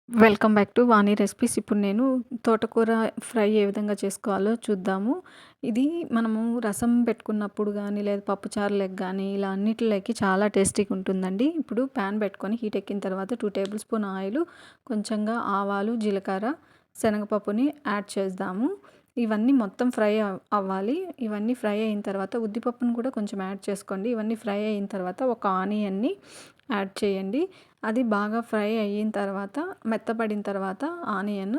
Welcome back to Vani recipes. ఇప్పుడు నేను తోటకూర ఫ్రై ఏ విధంగా చేసుకోవాలో చూద్దాము. ఇది మనము రసం పెట్టుకున్నప్పుడు గానీ, లేదా పప్పుచారులకు గానీ, ఇలా అన్నిటిలోకి చాలా టేస్టీగా ఉంటుందండి. ఇప్పుడు ప్యాన్ పెట్టుకొని హీట్ ఎక్కిన తర్వాత 2 టేబుల్ స్పూన్ ఆయిలు, కొంచెంగా ఆవాలు, జీలకర్ర, శనగపప్పుని యాడ్ చేద్దాము. ఇవన్నీ మొత్తం ఫ్రై అవ్వాలి. ఇవన్నీ ఫ్రై అయిన తర్వాత ఉద్దిపప్పును కూడా కొంచెం యాడ్ చేసుకోండి. ఇవన్నీ ఫ్రై అయిన తర్వాత ఒక ఆనియన్ని యాడ్ చేయండి. అది బాగా ఫ్రై అయిన తర్వాత, మెత్తబడిన తర్వాత ఆనియన్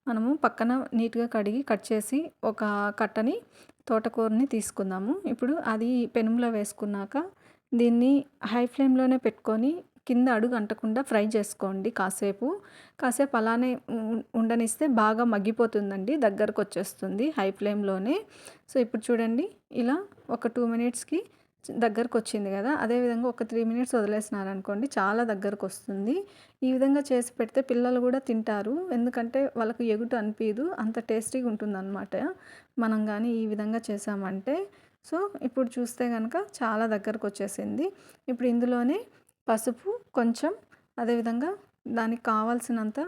మనము పక్కన నీట్‌గా కడిగి కట్ చేసి ఒక కట్టని తోటకూరని తీసుకుందాము. ఇప్పుడు అది పెనంలో వేసుకున్నాక దీన్ని హై ఫ్లేమ్‌లోనే పెట్టుకొని కింద అడుగు అంటకుండా ఫ్రై చేసుకోండి కాసేపు. కాసేపు అలానే ఉండనిస్తే బాగా మగ్గిపోతుందండి. దగ్గరకొచ్చేస్తుంది హై ఫ్లేమ్‌లోనే. సో, ఇప్పుడు చూడండి ఇలా ఒక 2 మినిట్స్‌కి దగ్గరకొచ్చింది గదా! అదేవిధంగా ఒక 3 మినిట్స్ వదిలేసినారనుకోండి చాలా దగ్గరకొస్తుంది. ఈ విధంగా చేసి పెడితే పిల్లలు గూడా తింటారు. ఎందుకంటే వాళ్ళకి ఎగుటు అనిపియదు. అంత టేస్టీగా ఉంటుందనమాట. మనం గానీ ఈ విధంగా చేశామంటే. సో, ఇప్పుడు చూస్తే గనక చాలా దగ్గరకొచ్చేసింది. ఇప్పుడు ఇందులోనే పసుపు కొంచెం, అదేవిధంగా దానికి కావాల్సినంత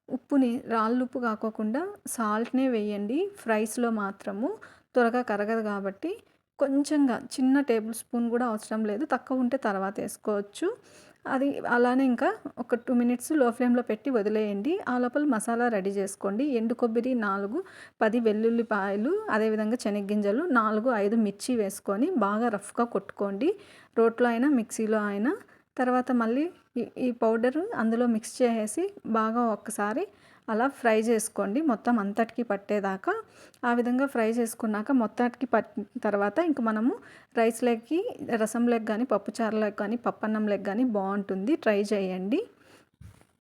ఉప్పుని రాళ్ళుప్పు కాకోకుండా సాల్ట్‌నే వేయండి ఫ్రైస్‌లో మాత్రము. త్వరగా కరగదు కాబట్టి కొంచెంగా చిన్న టేబుల్ స్పూన్ గూడా అవసరం లేదు. తక్కువుంటే తర్వాతేసుకోవచ్చు. అది అలానే ఇంకా ఒక 2 మినిట్స్ లో ఫ్లేమ్‌లో పెట్టి వదిలేయండి. ఆ లోపల మసాలా రెడీ జేసుకోండి. ఎండు కొబ్బరి 4, 10 వెల్లుల్లిపాయలు, అదేవిధంగా శనగగింజలు 4, 5 మిర్చి వేసుకొని బాగా రఫ్‌గా కొట్టుకోండి. రోట్లో అయినా, మిక్సీలో అయినా. తర్వాత మళ్ళీ ఈ పౌడరు అందులో మిక్స్ చేసేసి బాగా ఒక్కసారి అలా ఫ్రై చేసుకోండి మొత్తం అంతటికి పట్టేదాకా. ఆ విధంగా ఫ్రై చేసుకున్నాక మొత్తానికి పట్టిన తర్వాత ఇంక మనము రైస్‌లోకి, రసంలోకి గానీ, పప్పుచారులోకి గానీ, పప్పన్నంలోకి గానీ బావుంటుంది. ట్రై చేయండి.